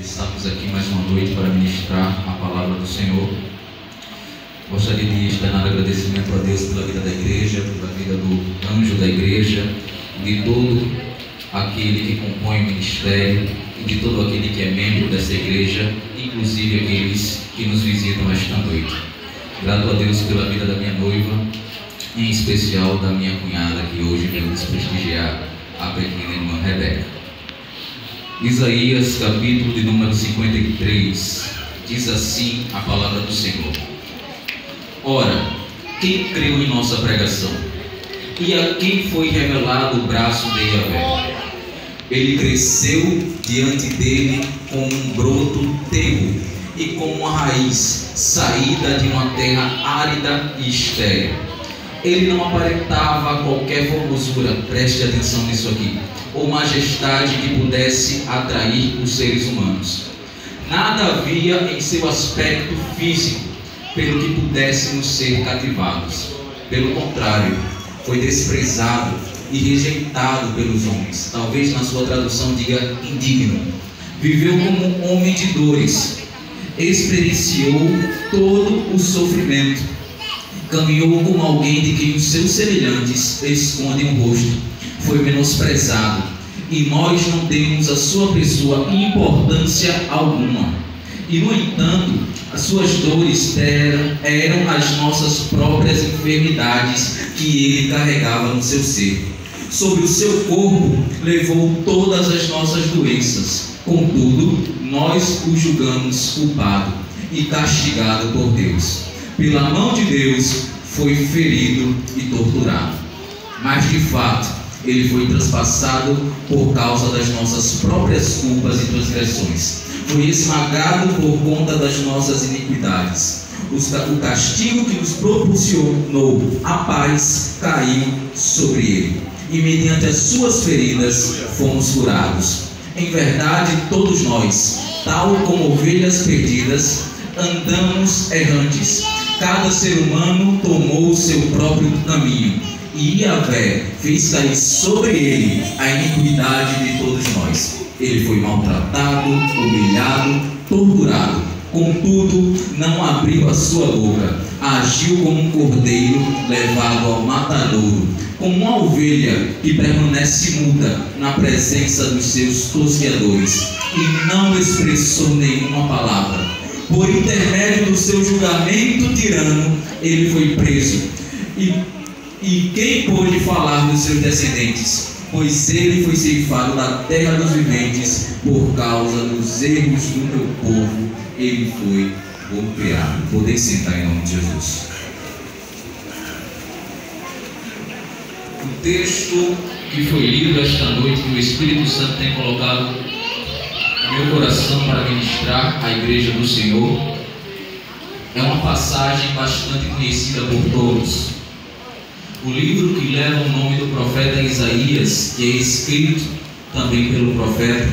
Estamos aqui mais uma noite para ministrar a palavra do Senhor. Gostaria de externar agradecimento a Deus pela vida da igreja, pela vida do anjo da igreja, de todo aquele que compõe o ministério e de todo aquele que é membro dessa igreja, inclusive aqueles que nos visitam esta noite. Grato a Deus pela vida da minha noiva, em especial da minha cunhada, que hoje veio nos prestigiar, a pequena irmã Rebeca. Isaías, capítulo de número 53, diz assim a palavra do Senhor: Ora, quem creu em nossa pregação? E a quem foi revelado o braço de Yahvé? Ele cresceu diante dele como um broto tenro e como uma raiz saída de uma terra árida e estéril. Ele não aparentava qualquer formosura, preste atenção nisso aqui, ou majestade que pudesse atrair os seres humanos. Nada havia em seu aspecto físico pelo que pudéssemos ser cativados. Pelo contrário, foi desprezado e rejeitado pelos homens. Talvez na sua tradução diga indigno. Viveu como um homem de dores, experienciou todo o sofrimento, caminhou como alguém de quem os seus semelhantes escondem o rosto. Foi menosprezado e nós não demos à sua pessoa importância alguma. E no entanto, as suas dores eram as nossas próprias enfermidades que ele carregava no seu ser. Sobre o seu corpo levou todas as nossas doenças. Contudo, nós o julgamos culpado e castigado por Deus. Pela mão de Deus foi ferido e torturado. Mas de fato, ele foi traspassado por causa das nossas próprias culpas e transgressões. Foi esmagado por conta das nossas iniquidades. O castigo que nos proporcionou a paz caiu sobre ele, e mediante as suas feridas fomos curados. Em verdade, todos nós, tal como ovelhas perdidas, andamos errantes. Cada ser humano tomou o seu próprio caminho, e Yahvé fez cair sobre ele a iniquidade de todos nós. Ele foi maltratado, humilhado, torturado. Contudo, não abriu a sua boca. Agiu como um cordeiro levado ao matadouro, como uma ovelha que permanece muda na presença dos seus tosqueadores, e não expressou nenhuma palavra. Por intermédio do seu julgamento tirano, ele foi preso. E quem pôde falar dos seus descendentes? Pois ele foi ceifado da terra dos viventes, por causa dos erros do meu povo, ele foi golpeado. Podem sentar em nome de Jesus. O texto que foi lido esta noite, que o Espírito Santo tem colocado no meu coração para ministrar à igreja do Senhor, é uma passagem bastante conhecida por todos. O livro que leva o nome do profeta Isaías, que é escrito também pelo profeta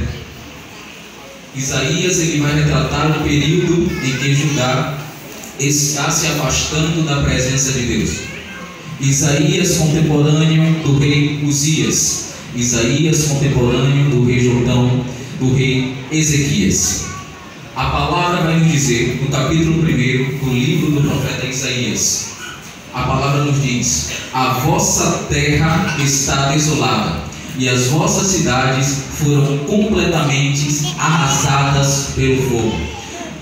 Isaías, ele vai retratar o período em que Judá está se afastando da presença de Deus. Isaías, contemporâneo do rei Uzias. Isaías, contemporâneo do rei Jotão, do rei Ezequias. A palavra vai nos dizer, no capítulo 1 do livro do profeta Isaías, a palavra nos diz: a vossa terra está desolada, e as vossas cidades foram completamente arrasadas pelo fogo.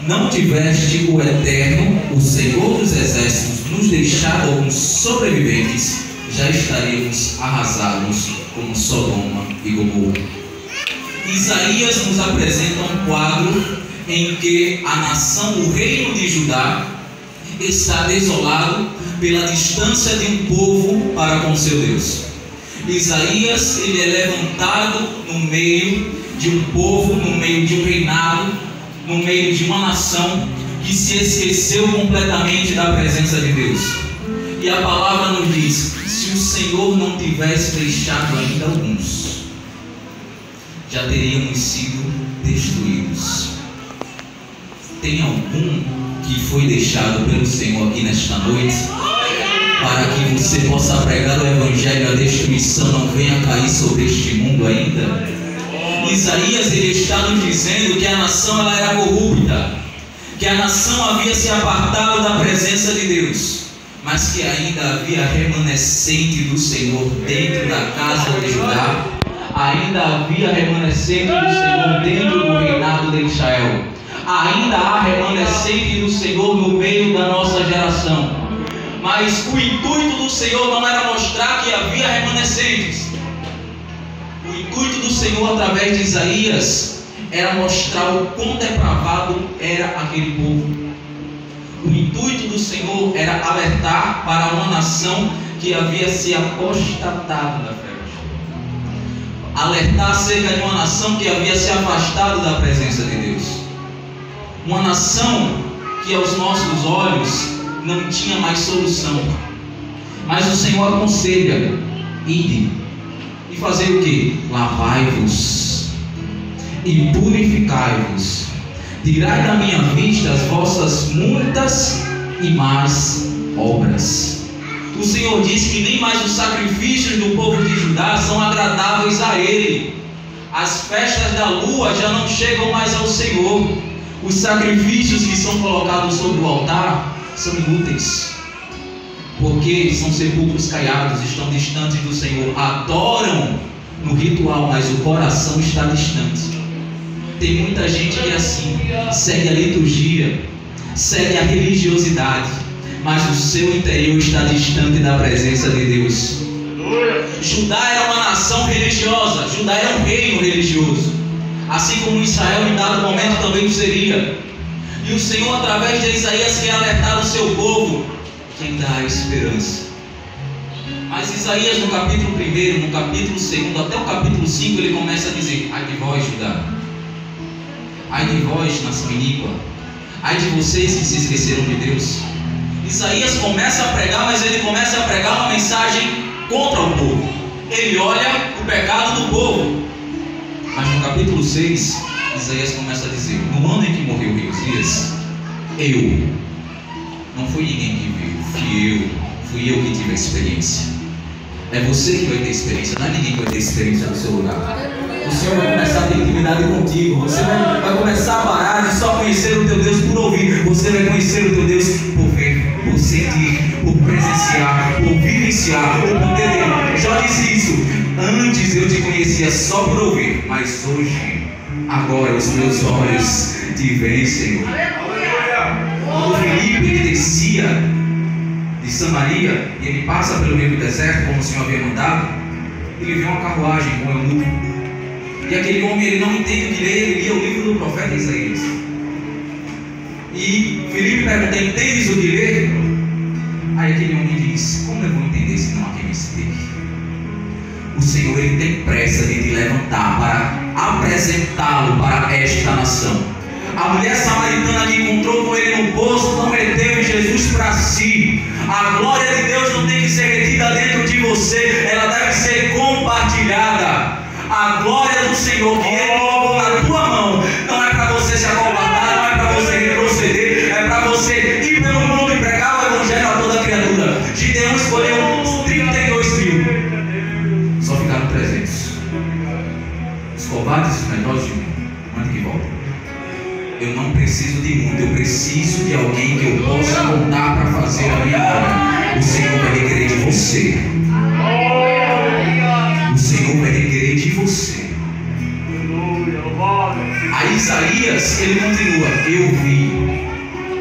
Não tiveste o Eterno, o Senhor dos Exércitos, nos deixado alguns sobreviventes, já estaríamos arrasados como Sodoma e Gomorra. Isaías nos apresenta um quadro em que a nação, o reino de Judá, está desolado pela distância de um povo para com seu Deus. Isaías, ele é levantado no meio de um povo, no meio de um reinado, no meio de uma nação que se esqueceu completamente da presença de Deus. E a palavra nos diz: se o Senhor não tivesse deixado ainda alguns, já teríamos sido destruídos. Tem algum que foi deixado pelo Senhor aqui nesta noite, para que você possa pregar o Evangelho, a destruição não venha cair sobre este mundo ainda? Isaías ele está nos dizendo que a nação ela era corrupta, que a nação havia se apartado da presença de Deus, mas que ainda havia remanescente do Senhor dentro da casa de Judá, ainda havia remanescente do Senhor dentro do reinado de Israel, ainda há remanescente do Senhor no meio da nossa geração. Mas o intuito do Senhor não era mostrar que havia remanescentes. O intuito do Senhor através de Isaías era mostrar o quão depravado era aquele povo. O intuito do Senhor era alertar para uma nação que havia se apostatado da fé. Alertar acerca de uma nação que havia se afastado da presença de Deus. Uma nação que aos nossos olhos não tinha mais solução. Mas o Senhor aconselha: ide e fazer o que? Lavai-vos e purificai-vos, tirai da minha vista as vossas muitas e más obras. O Senhor diz que nem mais os sacrifícios do povo de Judá são agradáveis a Ele. As festas da lua já não chegam mais ao Senhor. Os sacrifícios que são colocados sobre o altar são inúteis, porque são sepulcros caiados, estão distantes do Senhor. Adoram no ritual, mas o coração está distante. Tem muita gente que é assim, segue a liturgia, segue a religiosidade, mas o seu interior está distante da presença de Deus. Judá era uma nação religiosa, Judá era um reino religioso, assim como Israel em dado momento também o seria. E o Senhor, através de Isaías, quer alertar o seu povo que ainda há esperança. Mas Isaías, no capítulo 1, no capítulo 2, até o capítulo 5, ele começa a dizer: ai de vós, Judá, ai de vós, nação iníqua, ai de vocês que se esqueceram de Deus. Isaías começa a pregar, mas ele começa a pregar uma mensagem contra o povo. Ele olha o pecado do povo. Mas no capítulo 6, Isaías começa a dizer: no ano em que morreu o rei Uzias, não foi ninguém que veio, fui eu que tive a experiência. É você que vai ter experiência, não é ninguém que vai ter experiência no seu lugar. O Senhor vai começar a ter intimidade contigo. Você vai começar a parar de só conhecer o teu Deus por ouvir. Você vai conhecer o teu Deus por ver, por sentir, por presenciar, por vivenciar o poder dele. Já disse isso: antes eu te conhecia só por ouvir, mas hoje, agora os meus olhos te veem, Senhor. Quando Filipe ele descia de Samaria e ele passa pelo meio do deserto, como o Senhor havia mandado, ele vê uma carruagem com um eunuco. E aquele homem ele não entende o que lê, ele lia o livro do profeta Isaías. E Filipe pergunta: entendes o que lê? Aí aquele homem diz: como eu vou entender se não há quem me explique? O Senhor ele tem pressa de te levantar para apresentá-lo para esta nação. A mulher samaritana que encontrou com ele no poço não reteve Jesus para si. A glória de Deus não tem que ser retida dentro de você, ela deve ser compartilhada. A glória do Senhor que Ele colocou na tua mão não é para você se acovardar, não é para você retroceder, é para você ir pelo mundo e pregar o evangelho a toda criatura. Gideão escolheu 32.000, só ficaram 300. Os covardes e os medrosos de mim, mande que volta. Eu não preciso de muito, eu preciso de alguém que eu possa contar para fazer a minha obra. O Senhor vai requerer de você. O Senhor vai requerer de você. Aí Isaías, ele continua: eu vi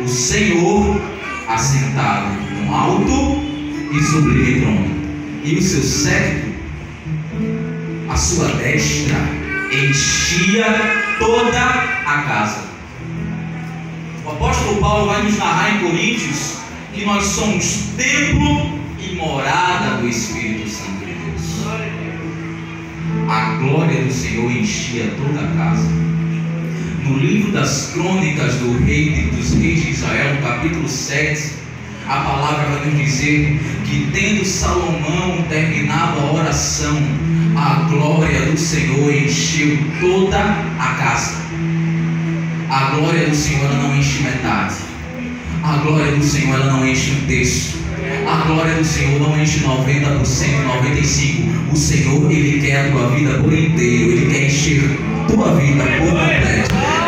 o Senhor assentado num alto e sublime trono, e o seu séquito, a sua destra, enchia toda a casa. O apóstolo Paulo vai nos narrar em Coríntios que nós somos templo e morada do Espírito Santo de Deus. A glória do Senhor enchia toda a casa. No livro das crônicas dos reis de Israel, no capítulo 7, a palavra vai nos dizer que, tendo Salomão terminado a oração, a glória do Senhor encheu toda a casa. A glória do Senhor ela não enche metade. A glória do Senhor ela não enche um terço. A glória do Senhor não enche 90%, 95%. O Senhor, Ele quer a tua vida por inteiro. Ele quer encher tua vida por completo.